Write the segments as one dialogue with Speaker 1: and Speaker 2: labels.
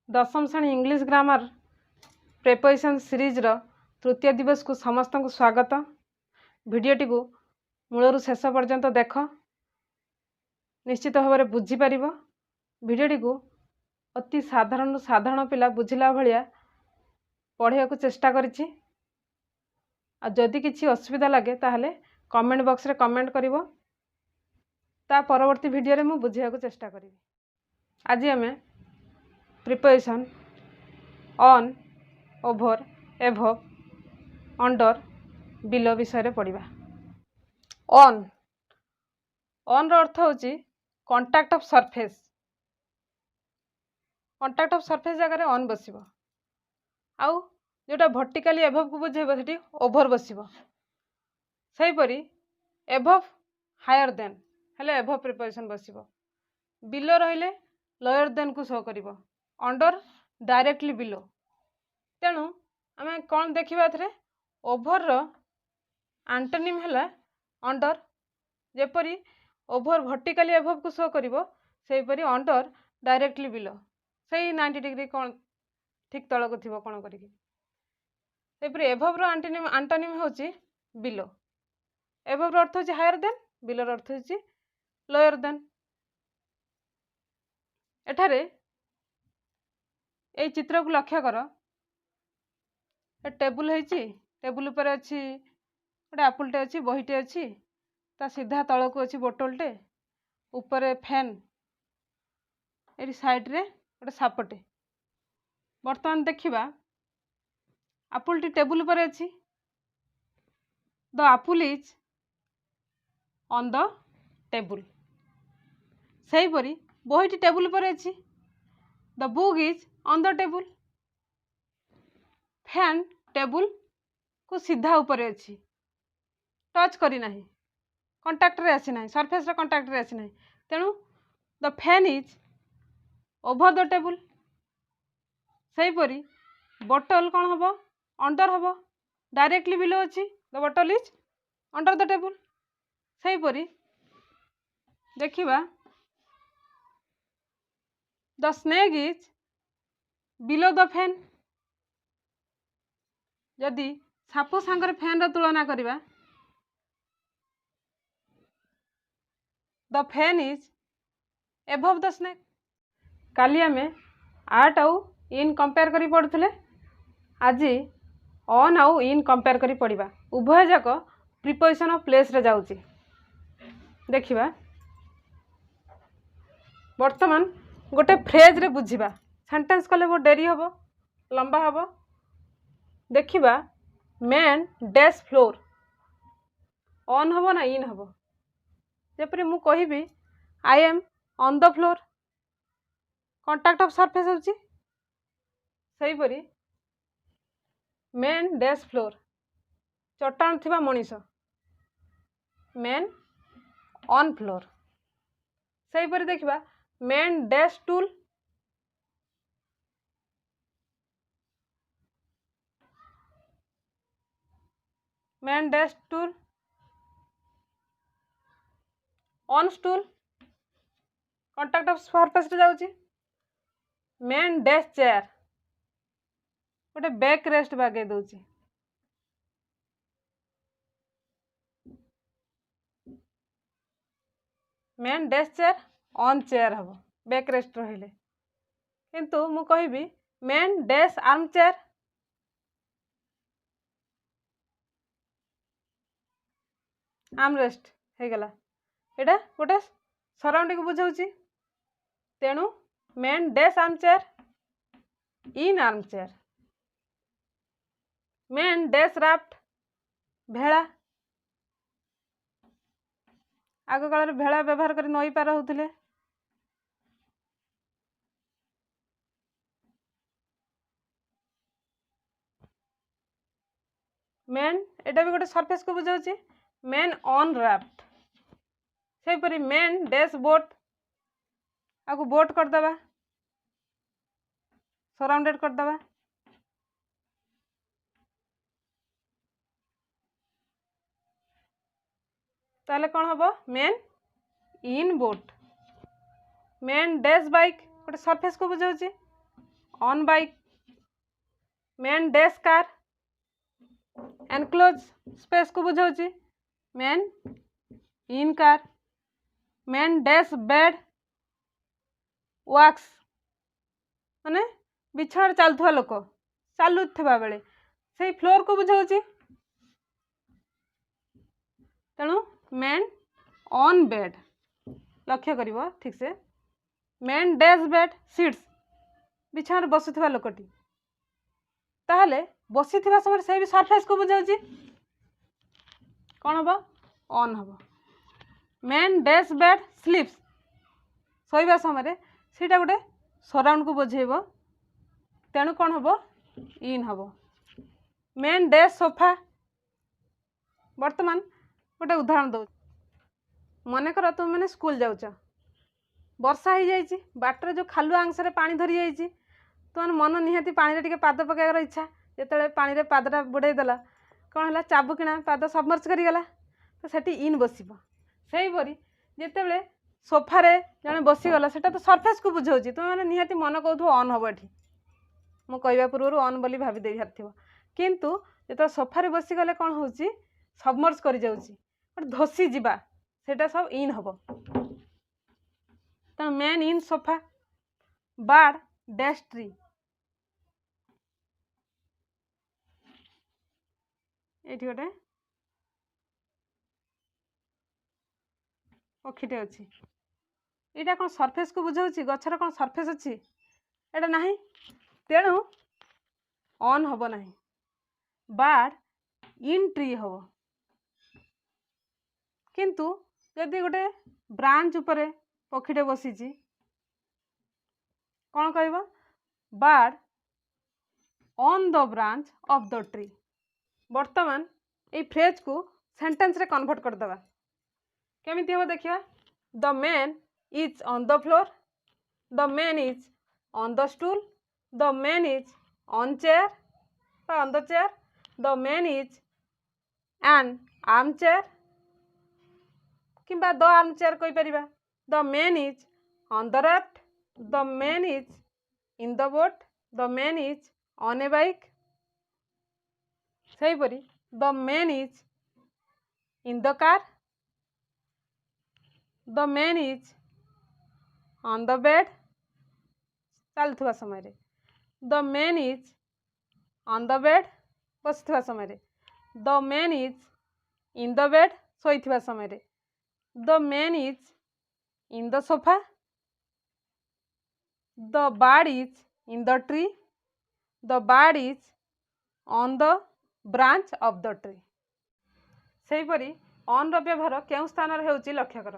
Speaker 1: दशम श्रेणी English grammar preposition series रो तृतीय दिवस को समस्त को स्वागत। भिडटी को मूलरू शेष पर्यंत देख निश्चित भाव में बुझीपर। भिडटी को अति साधारण साधारण पिला बुझिला भाया पढ़ाई को चेष्टा करिछि। जदि किसी असुविधा लगे ताहले कमेंट बॉक्स रे कमेंट करिवो, ता परवर्ती वीडियो रे मु बुझाइया को चेष्टा करी। आज आम preposition on, over, above, under, below विषय पढ़ा। ऑन ऑन रो अर्थ होची contact of surface. Contact of surface जगह ऑन बसिबो। आउ जोटा वर्टिकली एभव को बुझेबो सेठी ओभर बसिबो। सही परी एभव हायर देन हेले एभव प्रिपोजिशन बसिबो। बिलो रहिले लोअर देन को शो करिवो। Under directly below. तेणु आम कौन देखा थे ओभर रो आंटोनिम है अंडर। जेपरी ओभर वर्टिकली एभव को शो करिवो सेहीपरी अंडर डायरेक्टली बिलो। सही 90 डिग्री कौन ठीक तल को थी कौन करी। एभव रो आंटोनिम होची बिलो। एभव रो अर्थ होची हायर देन, बिलो रो अर्थ होची लोअर देन। एठारे এই चित्र को लक्ष्य कर। टेबुल है, टेबुल उपर अच्छी गोटे आपुलटे अच्छी, बहीटे अच्छी, ता सीधा तल को अच्छी बोतलटे, ऊपर फैन, ये साइड रे गोटे सापटे। बर्तमान देखिबा आपुलटी टेबुल उपर अच्छी। The apple is on the table. सही परी बहीटी टेबुल उपर अच्छी। The book is on the table. Fan table को सीधा ऊपर अच्छी, टच करी नहीं, कांटेक्ट रे आसी नहीं, सरफेस रे कांटेक्ट रे आसी नहीं। तेणु the fan is over the table. सही परी बोतल कौन हम अंडर हम, डायरेक्टली बिलो अच्छी। द बोतल इज अंडर द टेबुल। सही परी देखिबा the snake is below the fan. जदि साप सांगर फैन रो तुलना करिबा the fan is above the snake. काली आमे आर्ट आउ इन कंपेयर करी पढ़ुले। आज ऑन आउ इन कंपेयर करी पढ़ा। उभय जाक प्रिपोजिशन ऑफ प्लेस रे जाउची। देखिबा वर्तमान गोटे फ्रेज रे बुझिबा। सेंटेंस कले वो डेरी हबो, लंबा हबो। देखिबा मैन डैश फ्लोर ऑन हबो ना इन हबो। जेपरि मु कहिबी I am on the floor, contact of surface होची। सही परी मैन डैश फ्लोर चट्टान थिबा मनीष, मैन ऑन फ्लोर। सही परी देखिबा man dash stool, man dash stool on stool, contact of surface रे जाउची। मैन डैश चेयर गोटे बैक रेस्ट बागे दउची। Man dash chair on chair हम, बैक रेस्ट रहिले। किंतु मु कहिबी man dash arm chair, arm rest हे गला। एटा गोटे सराउंडिंग बुझाउची। तेणु man dash arm chair in arm chair. Man dash raft भेड़ा। आग काल भेड़ा व्यवहार कर नई पार होते। मैन एटा भी गोटे सरफेस को बुझाउची। Man on raft. से परी मैन डैश बोट, आगु बोट करदबा, सराउंडेड करदबा। ताले कौन हम man in boat. Man dash bike गोटे सरफेस को बुझाउची। On bike, man dash car, enclose space को बुझाऊँगी man in car, man dash bed walks माने बिछाड़ चलुवा लोक चलुवा बेले से फ्लोर को बुझाऊँगी तेणु मैन ऑन बेड लक्ष्य कर ठीक से मैन डैश बेड सीट्स बिछाण बसुवा लोकटी ताहले बसी समय से भी सरफेस को बुझाऊँगी कौन हम ऑन हम मैन डैश बेड स्लीप्स शोवा समय सीटा गोटे सराउंड को बुझेब तेणु कौन हम इन हम मैन डैश सोफा वर्तमान गोटे उदाहरण दो मन कर तुम मैंने स्कूल जाऊच वर्षा हो जाए बाटर जो खालुआ अंश पानी धरी जाइए तुम मन निहाती पानी टे पाद पकाइबार इच्छा जिते पानी पादटा बुड़ेदेला कौन है चाबुकिना पाद सबमर्ज करगला तो सेठी इन बसब सेहीपरी जिते सोफारे जड़े बसीगला से तो सरफेस को बुझाऊँ तुम मैंने निहाती मन कहू ऑन हम ये मुझे पूर्व ऑन बोली भाभी दे सारी किंतु जो सोफारे बसीगले कौन हो सबमर्ज कर धसी जीवा सेटा सब इन हम तेणु मैन इन सोफा बार्ड डैश ट्री ये गोटे पक्षीटे अच्छी यहाँ कौन सरफेस को बुझाऊँ गचर कौन सरफेस अच्छी एटा नहीं तेणु ऑन हम ना बार्ड इन ट्री हम किंतु यदि गोटे ब्रांच उपरे पक्षीटे बसी कौन कह bird on the branch of the tree वर्तमान ये फ्रेज को सेंटेंस रे कन्वर्ट करदे केमिति हम देखिए the man is on the floor, the man is on the stool, the man is on chair on the chair, the man is in arm chair किंबा the arm chair कही परिबा the man is on the raft, the man is in the boat, the man is on a bike सेहीपरी the man is in the car, the man is on the bed चलुवा समय, the man is on the bed बसुवा समय, the man is in the bed शोइथिबा समय, the man is in the sofa, the bird is in the tree, the bird is on the branch of the tree सेहीपरी on रो व्यवहार केउं स्थान रे हेउची लक्ष्य कर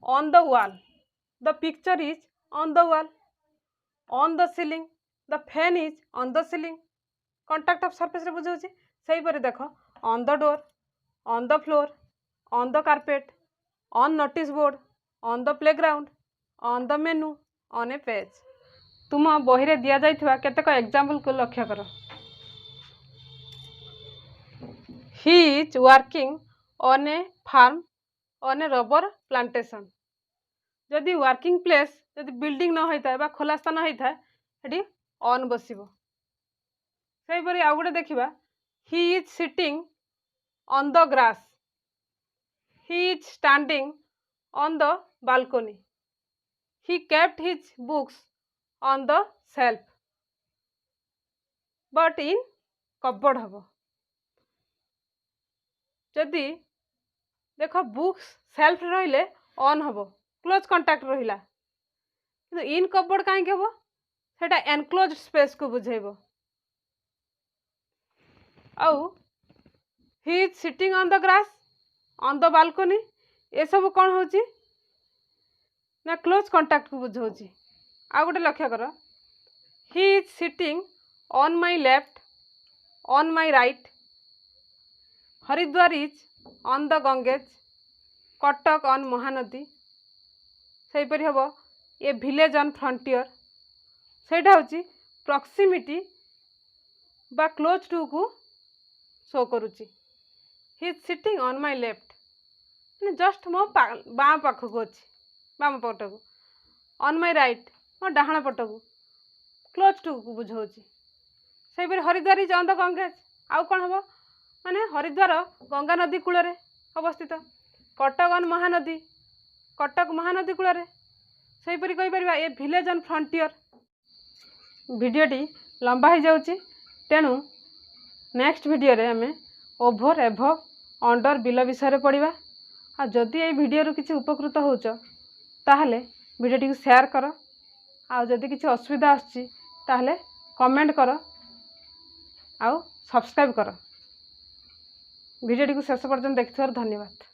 Speaker 1: on the wall the picture is on the wall, on the ceiling the fan is on the ceiling contact of surface रे बुझाऊँ सेहीपरी देख on the door, on the floor, on the carpet, on notice board, on the playground, on the menu, on A page तुम बही रे दिया जाइथिबा केतेक example को लक्ष्य कर he is working on a farm on a rubber plantation जदि working place जदि बिल्डिंग न होता है खोला स्थान होता है सेठी ऑन बसिबो सेहीपरी आउ गोटे देखिबा ही is sitting on the grass, he is standing on the balcony, he kept his books on the shelf but in cupboard हम जदि देख बुक्स सेल्फ रहिले ऑन हम क्लोज कंटाक्ट रहिला किंतु इन कपबोर्ड कहीं हम सेटा एनक्लोज स्पेस को बुझेब आउ ही is sitting on the grass on the balcony ये सब कौन हो ना क्लोज कंटाक्ट को बुझाऊँ आ गोटे लक्ष्य कर he is sitting on my left on my right, Haridwar is on the Ganges, Cuttack on Mahanadi सेहीपरि हम ए विलेज ऑन फ्रंटियर सेटा हूँ प्रॉक्सिमिटी बा क्लोज टू को शो करुच्ची he is sitting on my left just मो बाम पाखक अच्छी बाम पट को ऑन माय राइट ମୋ ଡାହାଣ ପଟକୁ କ୍ଲୋଜ୍ ଟୁକୁ ବୁଝାଉଛି। ସେହିପରି ହରିଦ୍ୱାର ଇଜ୍ ଅନ୍ ଦ ଗଙ୍ଗେଜ। ଆଉ କ'ଣ ହେବ ମାନେ ହରିଦ୍ୱାର ଗଙ୍ଗା ନଦୀ କୂଳରେ ଅବସ୍ଥିତ। କଟକ ଅନ୍ ମହାନଦୀ, କଟକ ମହାନଦୀ କୂଳରେ। ସେହିପରି କହିପାରିବା ଏ ଭିଲେଜ୍ ଅନ୍ ଫ୍ରଣ୍ଟିୟର। ଭିଡ଼ିଓଟି ଲମ୍ବା ହୋଇଯାଉଛି, ତେଣୁ ନେକ୍ସଟ ଭିଡ଼ିଓରେ ଆମେ ଓଭର, ଏଭବ, ଅଣ୍ଡର, ବିଲୋ ବିଷୟରେ ପଢ଼ିବା। ଆଉ ଯଦି ଏଇ ଭିଡ଼ିଓରୁ କିଛି ଉପକୃତ ହେଉଛ ତାହେଲେ ଭିଡ଼ିଓଟିକୁ ସେୟାର କର। ଆଉ ଯଦି କିଛି ଅସୁବିଧା ଆସୁଛି ତାହେଲେ କମେଣ୍ଟ କର ଆଉ ସବସ୍କ୍ରାଇବ୍ କର। ଭିଡ଼ିଓଟିକୁ ଶେଷ ପର୍ଯ୍ୟନ୍ତ ଦେଖିଥିବାରୁ ଧନ୍ୟବାଦ।